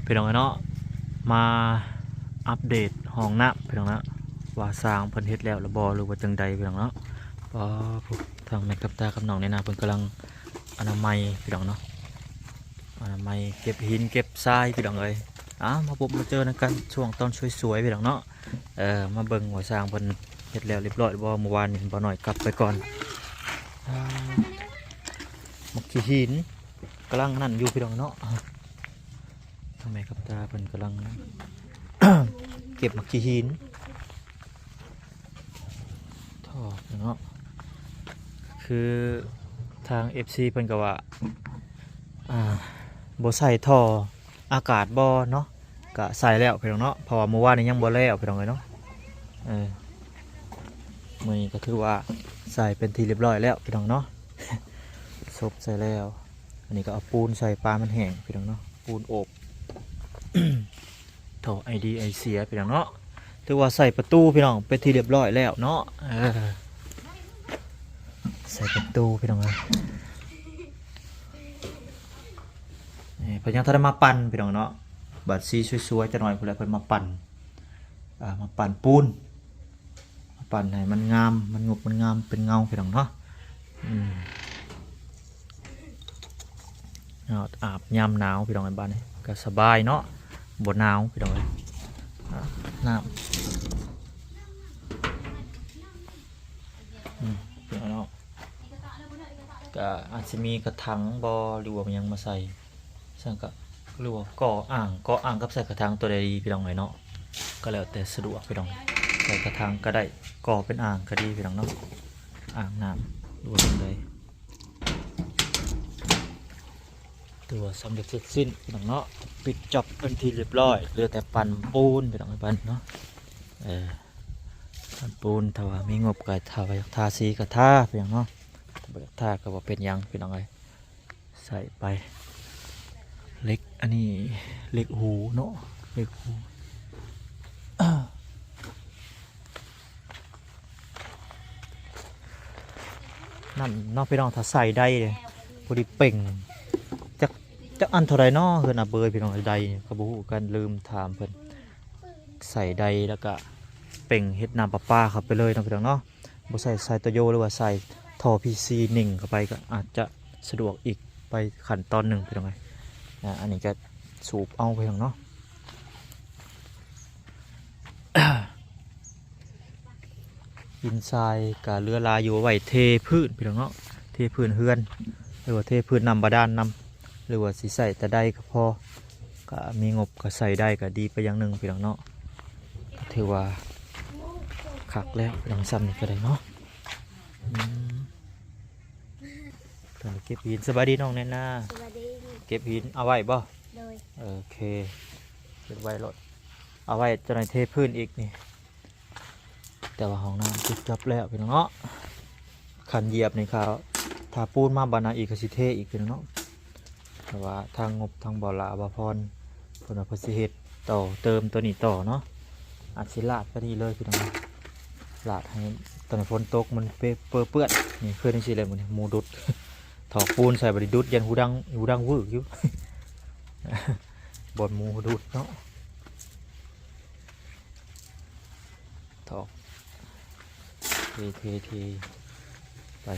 พี่น้องเนาะมาอัปเดตห้องน้ำพี่น้องเนาะว่าสร้างเพิ่นเฮ็ดแล้วหรือบ่หรือว่าจังใดพี่น้องเนาะก็ทางแม่กับตากับน้องในนาเพิ่นกำลังอนามัยพี่น้องเนาะอนามัยเก็บหินเก็บทรายพี่น้องเอ้ยมาพบมาเจอกันช่วงตอนสวยๆพี่น้องเนาะมาเบิ่งว่าสร้างเพิ่นเฮ็ดแล้วเรียบร้อยบ่เมื่อวานนี้บ่หน่อยกลับไปก่อนมักขี้หินกำลังนั่นอยู่พี่น้องเนาะทางแม่กับตาเพิ่นกำลัง เก็บมักขี้หินท่อเนาะคือทาง FC เพิ่นก็ว่าบ่ใส่ท่ออากาศบ่เนาะก็ใส่แล้วพี่น้องเนาะเพราะว่าเมื่อวานนี้ยังบ่แล้วพี่น้องเนาะมื้อนี้ก็ถือว่าใส่เป็นที่เรียบร้อยแล้วพี่น้องเนาะ ซบใส่แล้วอันนี้ก็เอาปูนใส่ปลามันแห้งพี่น้องเนาะปูนโอบ ท่อไอเสียพี่น้องเนาะถือว่าใส่ประตูพี่น้องเป็นที่เรียบร้อยแล้วเนาะใส่ประตูพี่น้องนี่เพิ่นยังทันได้มาปั่นพี่น้องเนาะบัดซีสวยๆจะหน่อยเพิ่นเลยเพิ่นมาปั่นมาปั่นปูนมาปั่นให้มันงามมันงบมันงามเป็นเงาพี่น้องเนาะอาบยามหนาวพี่น้องในบ้านนี่ก็สบายเนาะบ่หนาวพี่น้องเลยน้ำพี่น้องเนาะก็อาจจะมีกระถางบ่หรือว่ามันยังมาใส่ซึ่งก็หรือว่าก่ออ่างกับใส่กระถางตัวใดดีพี่น้องเลยเนาะก็แล้วแต่สะดวกพี่น้องใส่กระถางก็ได้ก่อเป็นอ่างก็ดีพี่น้องเนาะอ่างน้ำดูเป็นเลยตัวสำเร็จเสร็จสิ้นพี่น้องเนาะปิดจบเป็นที่เรียบร้อยเหลือแต่ปั่นปูนพี่น้องปั่นเนาะปั่นปูนถ้าว่ามีงบก็ถ้าว่าอยากทาสีก็ทาพี่น้องเนาะถ้าบ่อยากทาก็บ่เป็นหยังพี่น้องเลยใส่ไปเล็กอันนี้เล็กหูเนาะเล็กหูนั่นเนาะพี่น้องถ้าใส่ได้เลยพอดีเป่งจักอันเท่าไรเนาะเฮือนอาเบยพี่น้องใดกระบุกันลืมถามเพิ่นใส่ใดแล้วก็เป่งเฮ็ดน้ำประปาเข้าไปเลยเนาะพี่น้องเนาะบ่ใส่โตโยหรือว่าใส่ท่อ PC 1เข้าไปก็อาจจะสะดวกอีกไปขั้นตอนหนึ่งพี่น้องไงอันนี้ก็สูบเอาไปพี่น้องเนาะ ดินทรายกับเรือลายอยู่ไว้เทพื้นพี่น้องเนาะเทพื้นเฮือนหรือว่าเทพื้นนำบาดาลนำหรือว่าสีใส่แต่ได้ก็พอก็มีงบก็ใส่ได้ก็ดีไปอย่างหนึ่งพี่น้องเนาะถือว่าคักแล้วหลังซ้ำนี่ก็ได้เนาะตอนนี้เก็บหินสบายดีน้องแน่น่าเก็บหินเอาไว้บ่โอเคเก็บไว้รถเอาไว้จะในเทพื้นอีกนี่แต่ว่าห้องน้ำติดจบแล้วพี่น้องเนาะขันเหยียบนี่ครับถ้าปูนมาบานาอีกสิเทอีกพี่น้องเนาะแต่ว่าทางงบทางบ่อละบาพรผลผลิตต่อเติมตัวนี้ต่อเนาะอาจสิลาดไปนี่เลยพี่น้องลาดให้ตอนฝนตกมันเปื้อนนี่เคยได้สิเลยมันมูดุดถอกปูนใส่บริดุดยันหูดังวืดอยู่ บนมูดุดเนาะถอกเทไป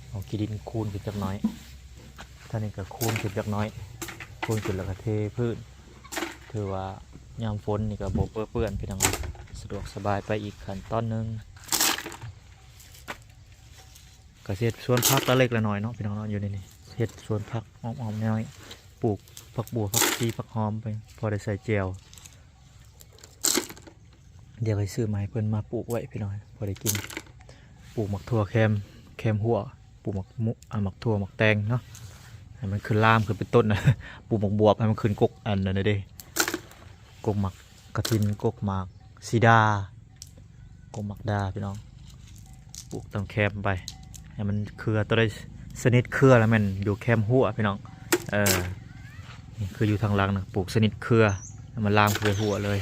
เอากีดินคูนขึ้นจักน้อยท่านี้ก็คูนขึ้นจักน้อยคูนขึ้นแล้วก็เทพื้นถือว่ายามฝนนี่ก็โบเปื้อนพี่น้องสะดวกสบายไปอีกขั้นตอนนึงเกษตรสวนผักละเล็กละน้อยเนาะพี่น้องเนาะอยู่ในนี้เฮ็ดสวนผักหอมๆน้อยปลูกผักบัวผักชีผักหอมไปพอได้ใส่เจียวเดี๋ยวไปซื้อไม้เพิ่นมาปลูกไว้พี่น้อยพอได้กินปลูกหมักถั่วแคมหัวปลูกหมักถั่วหมักแตงเนาะให้มันขึ้นล่ามขึ้นเป็นต้นนะ ปลูกหมักบวบให้มันขึ้นกกอันนั้นเลยเด้กกหมักกระถินกกหมักซีดากกหมักดาพี่น้องปลูกตามแคมไปให้มันเครือตัวได้สนิทเครือแล้วมันอยู่แคมหัวพี่น้องนี่คืออยู่ทางหลังนะปลูกสนิทเครือมันลามเครือหัวเลย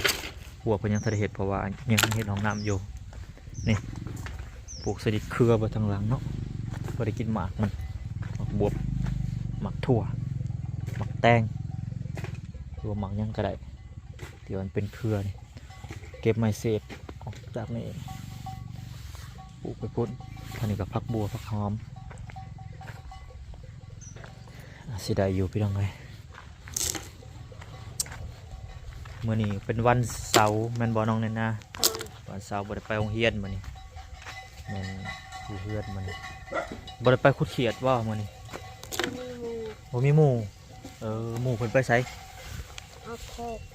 หัวเพิ่นยังทะเลเห็ดเพราะว่ายังเห็ดห้องน้ำอยู่นี่ปลูกสนิทเครือไปทางหลังเนาะพอได้กินหมากมันหมักบวบหมักถั่วหมัก แตงหรือว่าหมักหยังก็ได้เดี๋ยวมันเป็นเครือนี่เก็บไม้เศษออกจากนี่ปลูกไปพุ่นท่านี้กับพักบัวพักหอมสิได้อยู่พี่น้องเลยมื้อนี้เป็นวันเสาร์แม่นบ่น้องแน่นนะวันเสาร์บ่ได้ไปโรงเรียนมื้อนี้แม่นอยู่เฮือนมื้อนี้บ่ได้ไปขุดเขียดว่ามื้อนี้บ่มีหมู่หมู่เพิ่นไปไส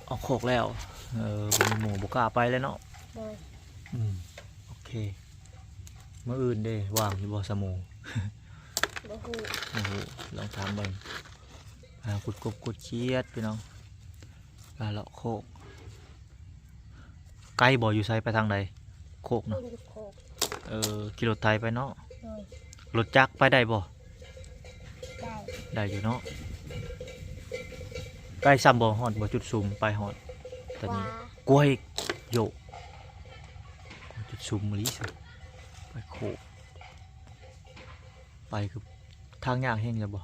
ออกโคกแล้วบ่มีหมู่บ่กล้าไปแล้วเนาะโอเคมื้ออื่นเด้ว่างอยู่บ่สะหมู่บ่ฮู้ลองถามเบิ่งขุดกบขุดเขียดพี่น้องเลาะโคกไกลบ่อยู่ไสไปทางใดโคกเนาะขี่รถไถไปเนาะรถจักรไปได้บ่ได้อยู่เนาะใกล้ซ้ำบ่ฮอดบ่จุดซุมไปฮอดตอนนี้กล้วยโยกจุดซุมลิซไปโคกไปคือทางยากแฮงแล้วบ่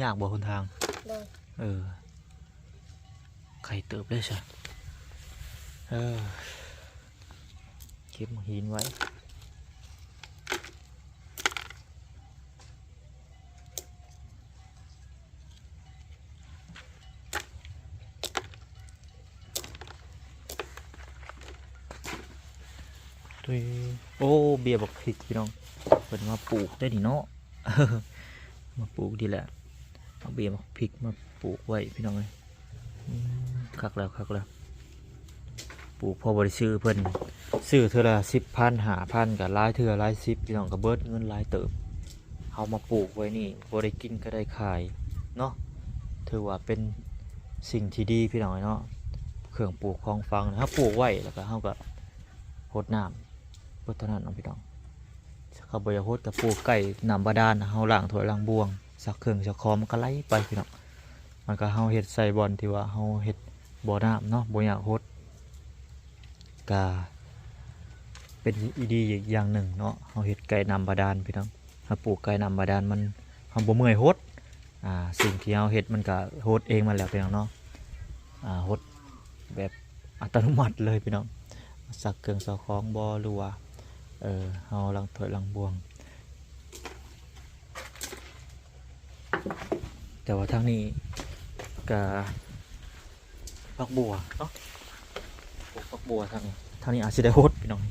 ยากบ่หนทางไข่เติบได้ใช่เก็บหินไว้ด้วยโอ้เบียร์บอกผิดพี่น้องเปิดมาปลูกได้ดิเนาะ มาปลูกดีแหละเอาเบียร์บอกผิดมาปลูกไว้พี่น้องเลยคักแล้วปลูกพอบริซื้อเพิ่นซื้อเท่าละ10,000 5,000กับ10,000กับ10,000พี่น้องกับเบิดเงินหลายเติบเอามาปลูกไว้นี่บ่ได้กินก็ได้ขายเนาะถือว่าเป็นสิ่งที่ดีพี่น้องเนาะเครื่องปลูกของฟังถ้าปลูกไว้แล้วก็เฮาก็รดน้ำเพื่อเท่านั้นพี่น้องเขาบ่อยากรดกับปลูกไก่น้ำบาดาลเฮาล้างถ้วยล้างบ่วงสักเครื่องสักคอมันก็ไหลไปพี่น้องมันก็เฮาเฮ็ดใส่บ่อนที่ว่าเฮาเฮ็ดบ่อน้ำเนาะบ่อยากรดก็เป็นอีดีอีกอย่างหนึ่งเนาะเฮาเฮ็ดไก่น้ำบาดาลพี่น้องถ้าปลูกไก่น้ำบาดาลมันเฮาบ่เมื่อยรดสิ่งที่เฮาเฮ็ดมันก็รดเองมันแล้วพี่น้องเนาะรดแบบอัตโนมัติเลยพี่น้องสักเครื่องสักของบ่หรือว่าเฮาล้างถ้วยล้างบ่วงแต่ว่าทางนี้ก็ผักบัวเนาะปลูกผักบัวทางนี้อาจจะได้โหดพี่น้อง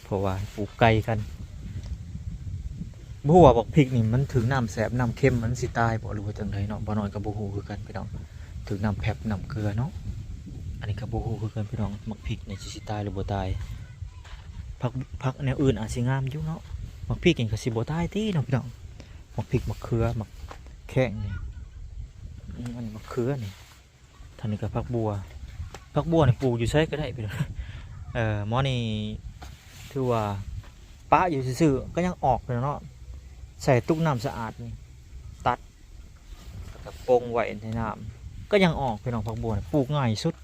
เพราะว่าปลูกไกลกันบัวบอกพริกนี่มันถึงน้ำแสบน้ำเค็มมันสิตายบ่หรือว่าจังไดเนาะบ่น้อยกับบ่ฮู้คือกันพี่น้องถึงน้ำแผบน้ำเกลือเนาะอันนี้ก็บ่ฮู้คือกันพี่น้องมักพริกนี่สิตายหรือบ่ตายผักแนวอื่นอาจสิงามอยู่เนาะมักพริกนี่ก็สิบ่ตายติเนาะพี่น้องมักพริกมักเขือมักแข้งนี่อันนี้มักเขือนี่ท่านนี้ก็ผักบัวนี่ปลูกอยู่ไสก็ได้พี่น้องหมอนี่ถือว่าปะอยู่ซื่อๆก็ยังออกเลยเนาะใส่ตุ๊กน้ำสะอาดนี่ตัดกับโป่งไว้ในน้ำก็ยังออกพี่น้องผักบัวปลูกง่ายสุด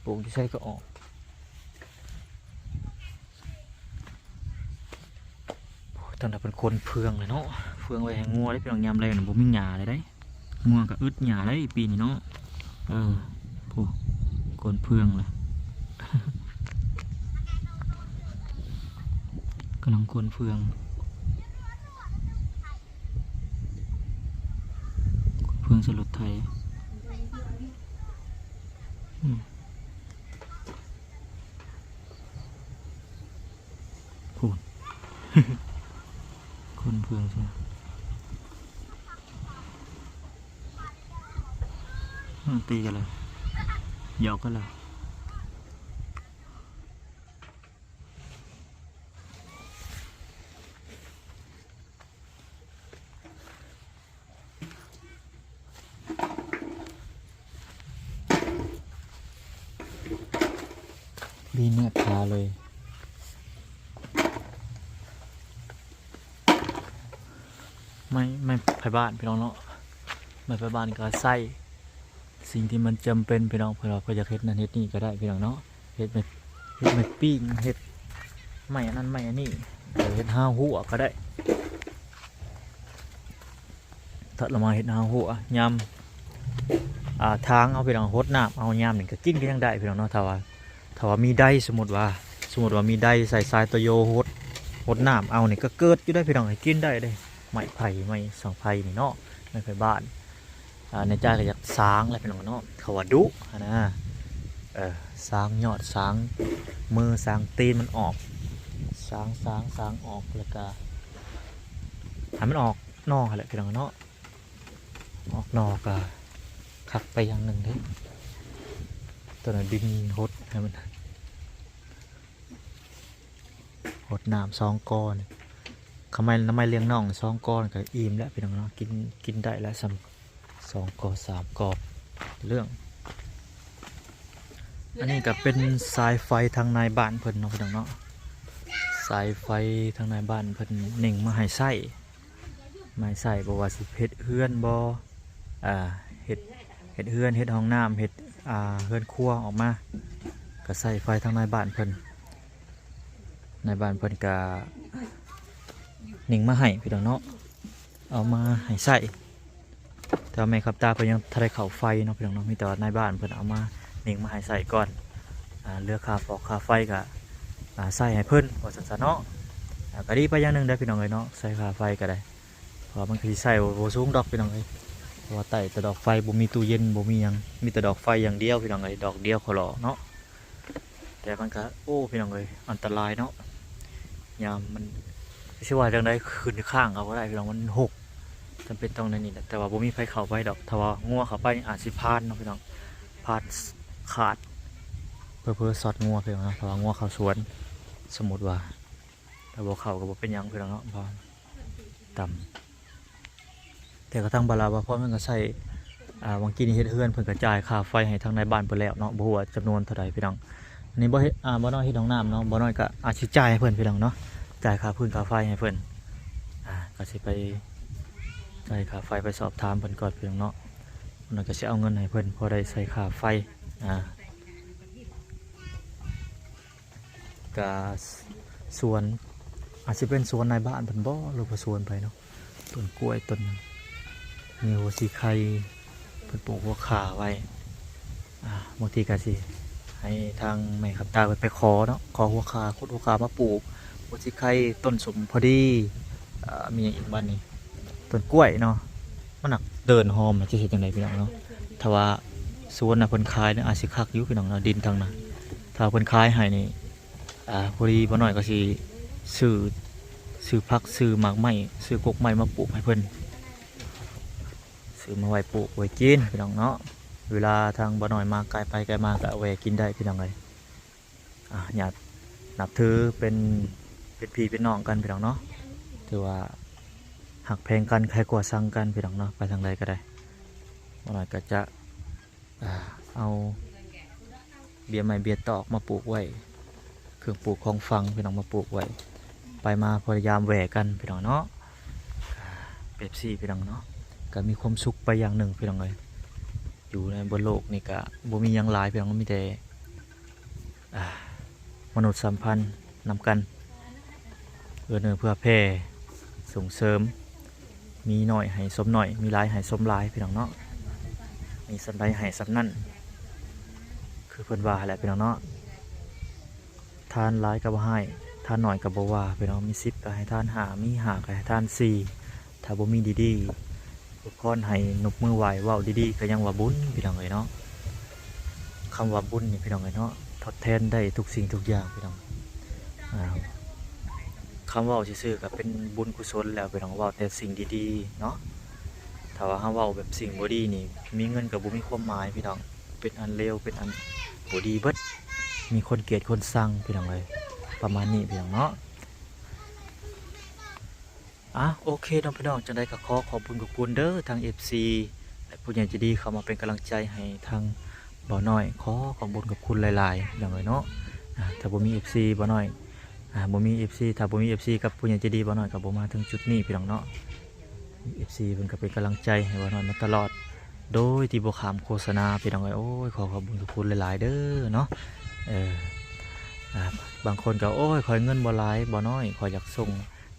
ปลูกอยู่ไสก็ออกตอนนั้นเป็นคนเพืองเลยเนาะเพืองไว้ให้งัวได้พี่น้องยามแรงบ่มีหญ้าเลยได้งัวก็อึดหญ้าได้ปีนี้เนาะโอ้คนเพืองเลย กำลังคนเฟืองสลุดไทยพูด คนเฟืองใช่ตีกันเลยหยอกกันเลยบีเนื้อปลาเลยไม่ไปบ้านพี่น้องเนาะไม่ไปบ้านก็ใส่สิ่งที่มันจำเป็นพี่น้องเพื่อเราจะเฮ็ดนั่นเฮ็ดนี่ก็ได้พี่น้องเนาะเฮ็ดไม่ปิ้งเฮ็ดไม่อันนั้นไม่อันนี้เฮ็ดห้าหัวก็ได้ ถ้าเรามาเห็ดเอาหัวยำทางเอาพี่น้องหดน้ำเอายำนี่ก็กินก็ยังได้พี่น้องเนาะถ้าว่ามีได้สมมติว่ามีได้ใส่ทรายตัวโยหดน้ำเอานี่ก็เกิดอยู่ได้พี่น้องให้กินได้เลยไม้ไผ่ไม้สังไผ่นี่เนาะไม้ไผ่บ้านในใจก็อยากสางอะไรพี่น้องเนาะเขาว่าดุนะสางยอดสางมือสางตีนมันออกสางออกแล้วก็ให้มันออกนอกอะไรพี่น้องเนาะออกนอกก็ขับไปอย่างหนึ่งเด้ตัวนั้นดินหดให้มันหดน้ำ2 ก้อนทำไมน้ำไม่เลี้ยงน่อง2 ก้อนก็อิ่มแล้วพี่น้องเนาะกินได้แล้ว2 ก้อน3 ก้อนเรื่องอันนี้ก็เป็นสายไฟทางในบ้านเพิ่นเนาะพี่น้องเนาะสายไฟทางในบ้านเพิ่นเน่งมาให้ใส่บ่ว่าสิเฮ็ดเฮือนบ่เฮ็ดเฮือนเฮ็ดห้องน้ำเฮ็ดเฮือนครัวออกมาก็ใส่ไฟทางในบ้านเพิ่นก็เน่งมาให้พี่น้องเนาะเอามาให้ใส่แต่แม่ครับตาเพิ่นยังทะเลเข้าไฟเนาะพี่น้องเนาะมีแต่ในบ้านเพิ่นเอามาเน่งมาให้ใส่ก่อนเลือกค่าไฟก็ใส่ให้เพิ่นว่าซั่นๆเนาะก็ดีไปอย่างนึงได้พี่น้องเอ้ยเนาะใส่ค่าไฟก็ได้เพราะมันคือใส่บ่สูงดอกพี่น้องเอ้ยเพราะว่าใต้แต่ดอกไฟบ่มีตู้เย็นบ่มีหยังมีแต่ดอกไฟอย่างเดียวพี่น้องเอ้ยดอกเดียวขอรอเนาะแต่มันก็โอ้พี่น้องเอ้ยอันตรายเนาะยามมันสิว่าจังได๋ขึ้นข้างเอาบ่ได้พี่น้องมันหกจำเป็นต้องในนี่แต่ว่าบ่มีไฟเข้าไปดอกถ้าว่างัวเข้าไปอาจสิพานเนาะพี่น้องพานขาดเพื่อสอดงัวพี่น้องเนาะถ้าว่างัวเข้าสวนสมมุติว่าถ้าบ่เข้าก็บ่เป็นหยังพี่น้องเนาะพอต่ำแต่กระทั่งบาลาว่าพ่อมันก็ใส่วังกี้นี่เฮ็ดเฮือนเพิ่นกระจายค่าไฟให้ทางในบ้านเพิ่นแล้วเนาะบ่ฮู้ว่าจำนวนเท่าใดพี่น้องอันนี้บ่เฮ็ดบ่น้อยเฮ็ดห้องน้ำเนาะบ่น้อยก็อาจสิจ่ายให้เพิ่นพี่น้องเนาะจ่ายค่าพื้นค่าไฟให้เพิ่นก็สิไปจ่ายค่าไฟไปสอบถามเพิ่นก่อนพี่น้องเนาะมันก็สิเอาเงินให้เพิ่นพอได้ใส่ค่าไฟก็สวนอาจสิเป็นสวนในบ้านเพิ่นบ่หรือว่าสวนไปเนาะต้นกล้วยต้นมีหัวสีไข่เพิ่นปลูกหัวข่าไว้บางทีก็สิให้ทางแม่ขับตาไปขอเนาะขอหัวข่าขุดหัวข่ามาปลูกหัวสีไข่ต้นสมพอดีมีอย่างอีกบ้านนี้ต้นกล้วยเนาะมันหนักเดินหอมจะเห็นยังไงพี่น้องเนาะถ้าว่าสวนน่ะเพิ่นขายเนี่ยอาจสิคักอยู่พี่น้องเนาะดินทางน่ะถ้าเพิ่นขายให้นี่พอดีบ่น้อยก็สิซื้อผักซื้อหมากไม้ซื้อกกไม้มาปลูกให้เพิ่นซื้อมาไว้ปลูกไว้กินพี่น้องเนาะเวลาทางบ่น้อยมาไกลไปไกลมาก็เอาไว้กินได้พี่น้องเลยญาตินับถือเป็นพี่เป็นน้องกันพี่น้องเนาะถือว่าหักแพงกันใครกว่าสั่งกันพี่น้องเนาะไปทางใดก็ได้บ่น้อยก็จะเอาเบี้ยไม้เบี้ยตอกมาปลูกไว้เครื่องปลูกของฟังพี่น้องมาปลูกไว้ไปมาพยายามแหวกกันพี่น้องเนาะเป๊ปซี่พี่น้องเนาะก็มีความสุขไปอย่างหนึ่งพี่น้องเลยอยู่ในบนโลกนี่ก็บ่มียังหลายพี่น้องมีแต่มนุษย์สัมพันธ์นำกันเพื่อแพร่ส่งเสริมมีหน่อยให้สมหน่อยมีหลายให้สมหลายพี่น้องเนาะมีสันใดให้สันนั่นคือเพิ่นว่าแหละพี่น้องเนาะทานหลายก็บ่ให้ทานหน่อยก็บ่ว่าพี่น้องมี10ก็ให้ทาน5มี5ก็ให้ทาน4ถ้าบ่มีดีๆทุกคนให้นบมือไหวว้าวดีๆก็ยังว่าบุญพี่น้องเอ้ยเนาะคำว่าบุญนี่พี่น้องเอ้ยเนาะทดแทนได้ทุกสิ่งทุกอย่างพี่น้องคำว่าซื่อๆก็เป็นบุญกุศลแล้วพี่น้องว่าแต่สิ่งดีๆเนาะถ้าว่าเฮาเว้าแบบสิ่งบ่ดีนี่มีเงินก็บ่มีความหมายพี่น้องเป็นอันเลวเป็นอันบ่ดีเบิดมีคนเกลียดคนชังพี่น้องเลยประมาณนี้พี่น้องเนาะโอเคน้องพี่น้องจังได้ก็ขอบคุณเด้อทาง FC และผู้ใหญ่ใจดีเข้ามาเป็นกำลังใจให้ทางบ่อน้อยขอบคุณหลายๆอย่างเลยเนาะถ้าบ่มี FC บ่อน้อยบ่มี FC ถ้าบ่มี FC กับผู้ใหญ่ใจดีบ่อน้อยก็บ่มาถึงจุดนี้พี่น้องเนาะ FC เพิ่นก็เป็นกำลังใจให้บ่อน้อยมาตลอดโดยที่บ่ขามโฆษณาพี่น้องเอ้ยโอ้ยขอบคุณหลายๆเด้อเนาะบางคนก็โอ้ยขอเงินบ่หลายบ่น้อยขออยากส่ง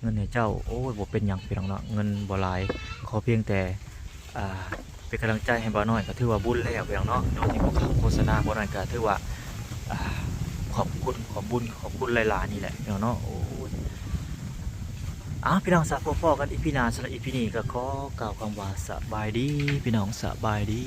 เงินให้เจ้าโอ้ยบ่เป็นหยังพี่น้องเนาะเงินบ่หลายขอเพียงแต่ อ่าเป็นกำลังใจให้บ่าวน้อยก็ถือว่าบุญแล้วพี่น้องเนาะโดยที่บ่เข้าโฆษณาบ่นั่นก็ถือว่าอ่าขอบคุณขอบบุญขอบคุณหลายๆนี่แหละพี่น้องเนาะโอ้ยพี่น้องสะพอๆกันอีพีหน้าสำหรับอีพีนี้ก็ขอกล่าวคำว่าสบายดีพี่น้องสบายดี